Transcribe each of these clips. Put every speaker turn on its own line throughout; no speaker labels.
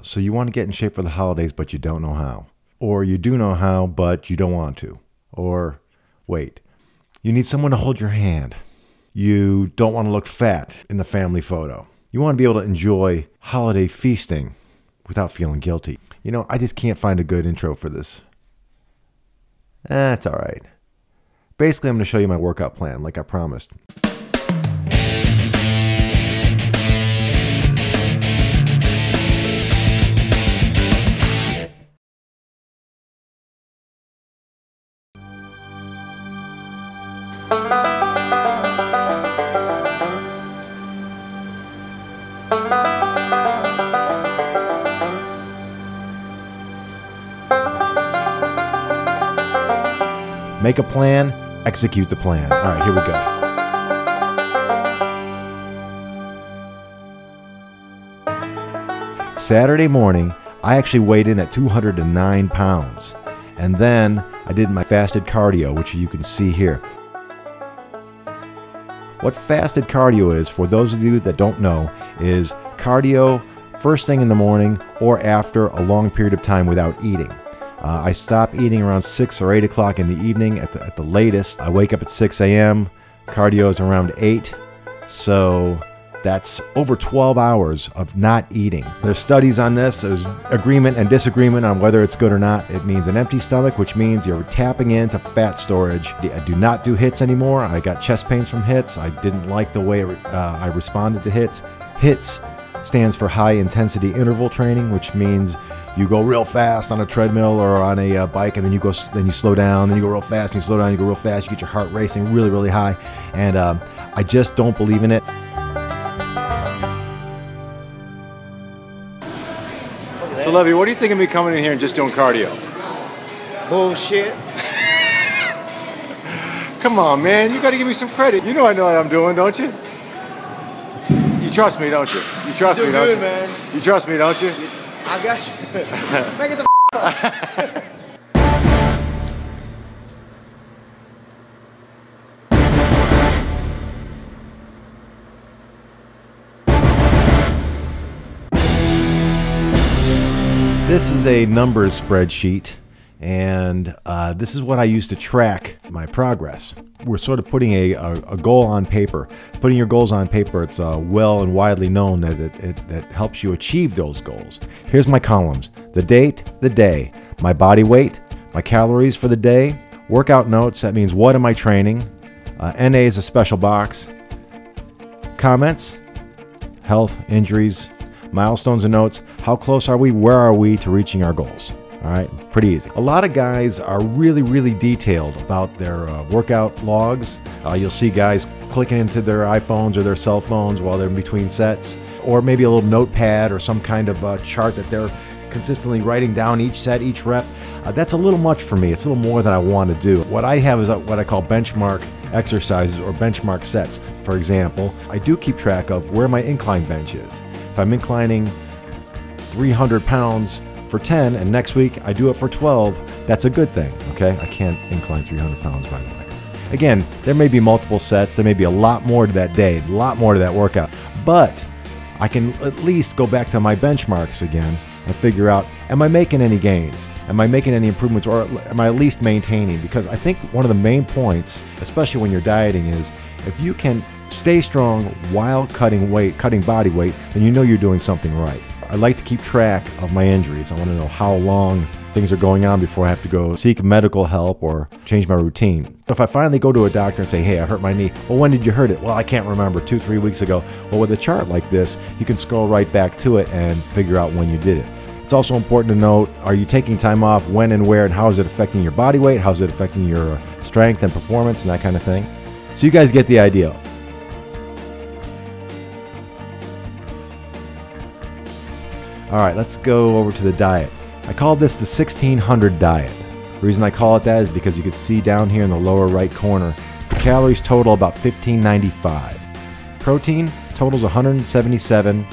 So you want to get in shape for the holidays, but you don't know how. Or you do know how, but you don't want to. Or, wait, you need someone to hold your hand. You don't want to look fat in the family photo. You want to be able to enjoy holiday feasting without feeling guilty. You know, I just can't find a good intro for this. That's all right. Basically, I'm going to show you my workout plan, like I promised. Make a plan, execute the plan. All right, here we go. Saturday morning, I actually weighed in at 209 pounds. And then I did my fasted cardio, which you can see here. What fasted cardio is, for those of you that don't know, is cardio first thing in the morning or after a long period of time without eating. I stop eating around 6 or 8 o'clock in the evening at the latest. I wake up at 6 a.m. Cardio is around 8. So that's over 12 hours of not eating. There's studies on this. There's agreement and disagreement on whether it's good or not. It means an empty stomach, which means you're tapping into fat storage. I do not do HIITs anymore. I got chest pains from HIITs. I didn't like the way I responded to HIITs. HIITs stands for high intensity interval training, which means you go real fast on a treadmill or on a bike, and then you slow down, then you go real fast, and you slow down, you go real fast, you get your heart racing really, really high, and I just don't believe in it. So, Levy, what do you think of me coming in here and just doing cardio?
Bullshit.
Come on, man, you got to give me some credit. You know I know what I'm doing, don't you? You trust me, don't you? You trust me, don't you?
Man.
You trust me, don't you?
I got you. Make it the up.
This is a numbers spreadsheet, and this is what I use to track my progress. We're sort of putting a goal on paper. Putting your goals on paper, it's well and widely known that it helps you achieve those goals. Here's my columns: the date, the day, my body weight, my calories for the day, workout notes, that means what am I training, NA is a special box, comments, health, injuries, milestones and notes, how close are we, where are we to reaching our goals. All right, pretty easy. A lot of guys are really, really detailed about their workout logs. You'll see guys clicking into their iPhones or their cell phones while they're in between sets, or maybe a little notepad or some kind of chart that they're consistently writing down each set, each rep. That's a little much for me. It's a little more than I want to do. What I have is what I call benchmark exercises or benchmark sets. For example, I do keep track of where my incline bench is. If I'm inclining 300 pounds for 10 and next week I do it for 12, that's a good thing, okay? I can't incline 300 pounds, by the way. Again, there may be multiple sets, there may be a lot more to that day, a lot more to that workout, but I can at least go back to my benchmarks again and figure out, am I making any gains? Am I making any improvements, or am I at least maintaining? Because I think one of the main points, especially when you're dieting, is if you can stay strong while cutting weight, cutting body weight, then you know you're doing something right. I like to keep track of my injuries. I want to know how long things are going on before I have to go seek medical help or change my routine. If I finally go to a doctor and say, hey, I hurt my knee, well, when did you hurt it? Well, I can't remember, 2-3 weeks ago. Well, with a chart like this, you can scroll right back to it and figure out when you did it. It's also important to note, are you taking time off, when and where, and how is it affecting your body weight? How is it affecting your strength and performance and that kind of thing? So you guys get the idea. All right, let's go over to the diet. I call this the 1600 diet. The reason I call it that is because you can see down here in the lower right corner, the calories total about 1595. Protein totals 177.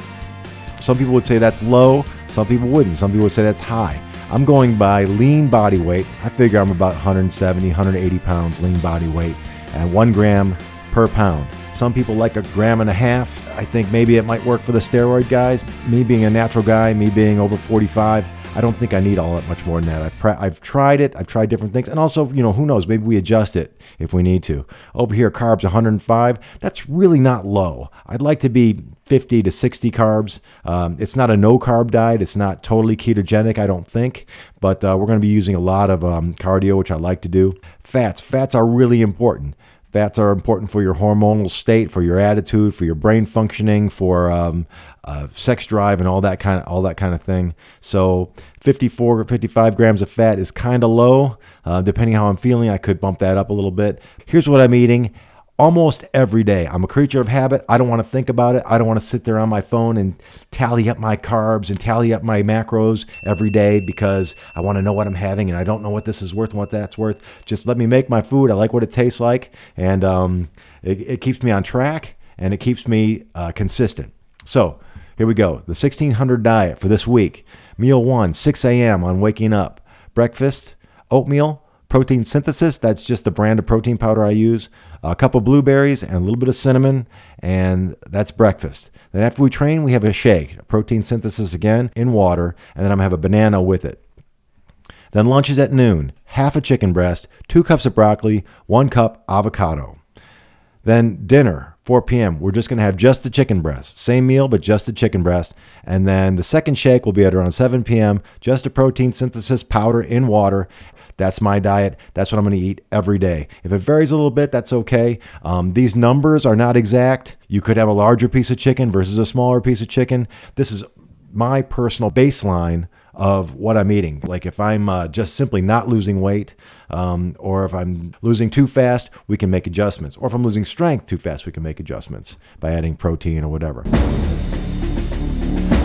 Some people would say that's low, some people wouldn't. Some people would say that's high. I'm going by lean body weight. I figure I'm about 170, 180 pounds lean body weight and 1 gram per pound. Some people like 1.5 grams. I think maybe it might work for the steroid guys. Me being a natural guy, me being over 45, I don't think I need all that much more than that. I've tried it. I've tried different things. And also, you know, who knows? Maybe we adjust it if we need to. Over here, carbs 105. That's really not low. I'd like to be 50 to 60 carbs. It's not a no-carb diet. It's not totally ketogenic, I don't think. But we're going to be using a lot of cardio, which I like to do. Fats. Fats are really important. Fats are important for your hormonal state, for your attitude, for your brain functioning, for sex drive, and all that kind of thing. So 54 or 55 grams of fat is kind of low. Depending how I'm feeling, I could bump that up a little bit. Here's what I'm eating. Almost every day. I'm a creature of habit. I don't want to think about it. I don't want to sit there on my phone and tally up my carbs and tally up my macros every day because I want to know what I'm having and I don't know what this is worth and what that's worth. Just let me make my food. I like what it tastes like, and it keeps me on track and it keeps me consistent. So here we go. The 1600 diet for this week. Meal 1, 6 a.m. on waking up. Breakfast, oatmeal, protein synthesis. That's just the brand of protein powder I use. A couple blueberries and a little bit of cinnamon, and that's breakfast. Then after we train, we have a shake, a protein synthesis again in water, and then I'm going to have a banana with it. Then lunch is at noon, half a chicken breast, 2 cups of broccoli, 1 cup avocado. Then dinner, 4 p.m., we're just going to have just the chicken breast. Same meal, but just the chicken breast. And then the second shake will be at around 7 p.m., just a protein synthesis powder in water. That's my diet. That's what I'm going to eat every day. If it varies a little bit, that's okay. These numbers are not exact. You could have a larger piece of chicken versus a smaller piece of chicken. This is my personal baseline of what I'm eating. Like if I'm just simply not losing weight, or if I'm losing too fast, we can make adjustments. Or if I'm losing strength too fast, we can make adjustments by adding protein or whatever.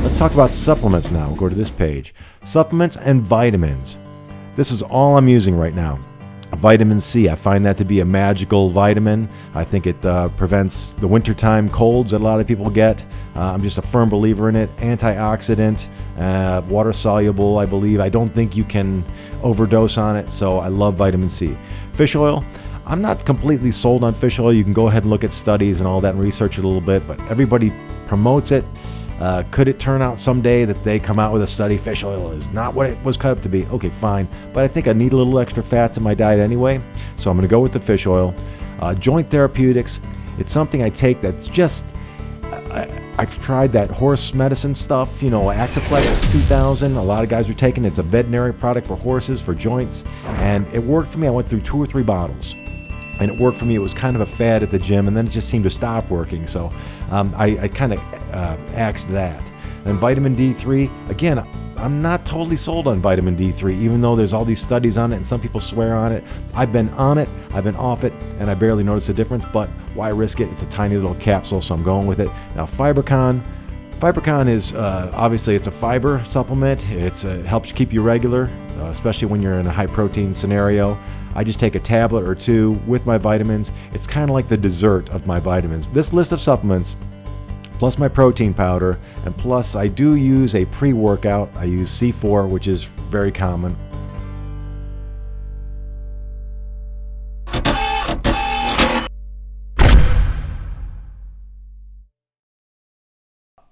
Let's talk about supplements now. We'll go to this page. Supplements and vitamins. This is all I'm using right now. Vitamin C, I find that to be a magical vitamin. I think it prevents the wintertime colds that a lot of people get. I'm just a firm believer in it. Antioxidant, water soluble, I believe. I don't think you can overdose on it, so I love vitamin C. Fish oil, I'm not completely sold on fish oil. You can go ahead and look at studies and all that and research it a little bit, but everybody promotes it. Could it turn out someday that they come out with a study, fish oil is not what it was cut up to be? Okay, fine. But I think I need a little extra fats in my diet anyway, so I'm going to go with the fish oil. Joint therapeutics, it's something I take that's just, I've tried that horse medicine stuff, you know, Actiflex 2000. A lot of guys are taking it. It's a veterinary product for horses, for joints, and it worked for me. I went through 2 or 3 bottles. And it worked for me. It was kind of a fad at the gym, and then it just seemed to stop working. So I kind of axed that. And vitamin D3, again, I'm not totally sold on vitamin D3, even though there's all these studies on it and some people swear on it. I've been on it, I've been off it, and I barely notice a difference, but why risk it? It's a tiny little capsule, so I'm going with it. Now, Fibercon. Fibercon is, obviously, it's a fiber supplement. It helps you keep you regular, especially when you're in a high protein scenario. I just take a tablet or 2 with my vitamins. It's kind of like the dessert of my vitamins. This list of supplements, plus my protein powder, and plus I do use a pre-workout. I use C4, which is very common.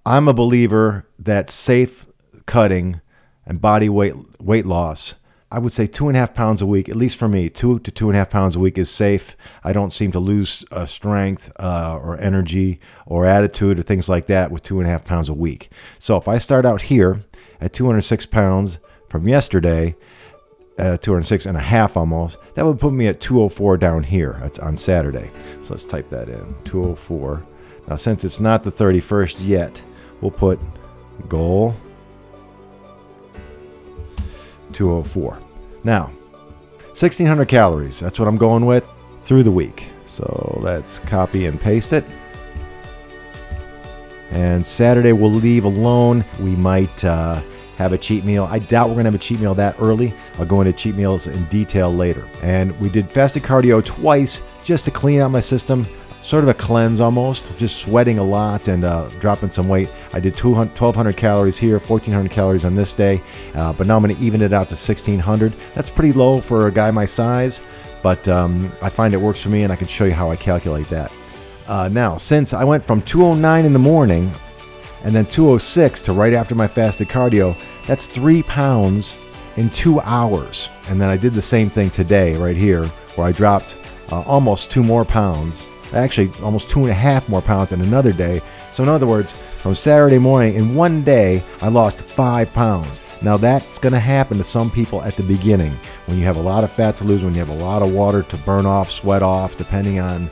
I'm a believer that safe cutting and body weight loss, I would say 2.5 pounds a week, at least for me, 2 to 2.5 pounds a week is safe. I don't seem to lose strength or energy or attitude or things like that with 2.5 pounds a week. So if I start out here at 206 pounds from yesterday, 206.5 almost, that would put me at 204 down here. That's on Saturday. So let's type that in, 204. Now since it's not the 31st yet, we'll put goal 204. Now, 1,600 calories. That's what I'm going with through the week. So let's copy and paste it. And Saturday we'll leave alone. We might have a cheat meal. I doubt we're going to have a cheat meal that early. I'll go into cheat meals in detail later. And we did fasted cardio twice just to clean out my system. Sort of a cleanse almost, just sweating a lot and dropping some weight. I did 1,200 calories here, 1,400 calories on this day, but now I'm going to even it out to 1,600. That's pretty low for a guy my size, but I find it works for me, and I can show you how I calculate that. Now, since I went from 209 in the morning and then 206 to right after my fasted cardio, that's 3 pounds in 2 hours. And then I did the same thing today right here, where I dropped almost 2 more pounds, actually almost 2.5 more pounds in another day. So in other words, from Saturday morning, in one day, I lost 5 pounds. Now that's going to happen to some people at the beginning, when you have a lot of fat to lose, when you have a lot of water to burn off, sweat off, depending on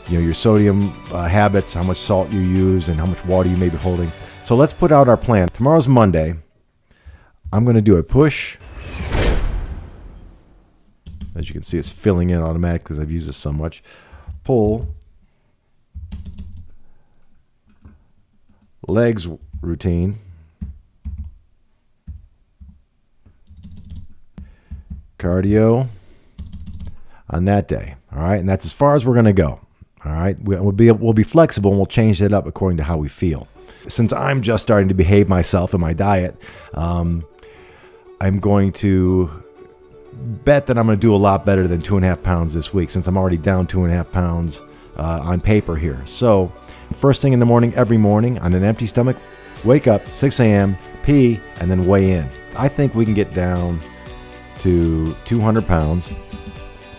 your sodium habits, how much salt you use, and how much water you may be holding. So let's put out our plan. Tomorrow's Monday. I'm going to do a push. As you can see, it's filling in automatically because I've used this so much. Pull. Legs routine. Cardio on that day. All right, and that's as far as we're going to go. All right, we'll be flexible, and we'll change that up according to how we feel. Since I'm just starting to behave myself in my diet, I'm going to bet that I'm going to do a lot better than 2.5 pounds this week, since I'm already down 2.5 pounds on paper here. So first thing in the morning, every morning, on an empty stomach, wake up, 6 a.m., pee, and then weigh in. I think we can get down to 200 pounds.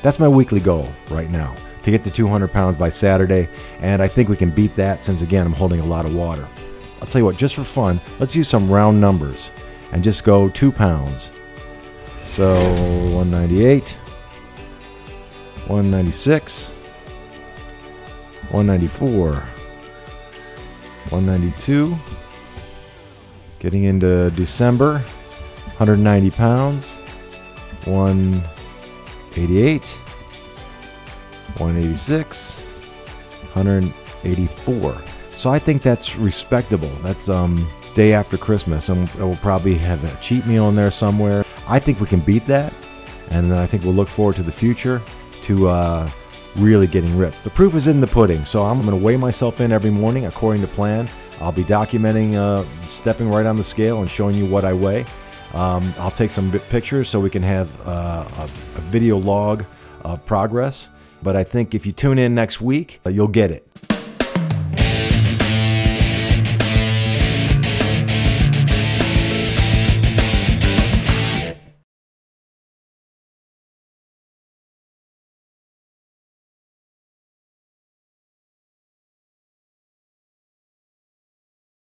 That's my weekly goal right now, to get to 200 pounds by Saturday, and I think we can beat that, since again I'm holding a lot of water. I'll tell you what, just for fun, let's use some round numbers and just go 2 pounds. So 198, 196, 194, 192, getting into December, 190 pounds, 188, 186, 184. So I think that's respectable. That's day after Christmas, and we'll probably have a cheat meal in there somewhere. I think we can beat that, and I think we'll look forward to the future to really getting ripped. The proof is in the pudding, so I'm going to weigh myself in every morning according to plan. I'll be documenting stepping right on the scale and showing you what I weigh. I'll take some pictures so we can have a video log of progress. But I think if you tune in next week, you'll get it.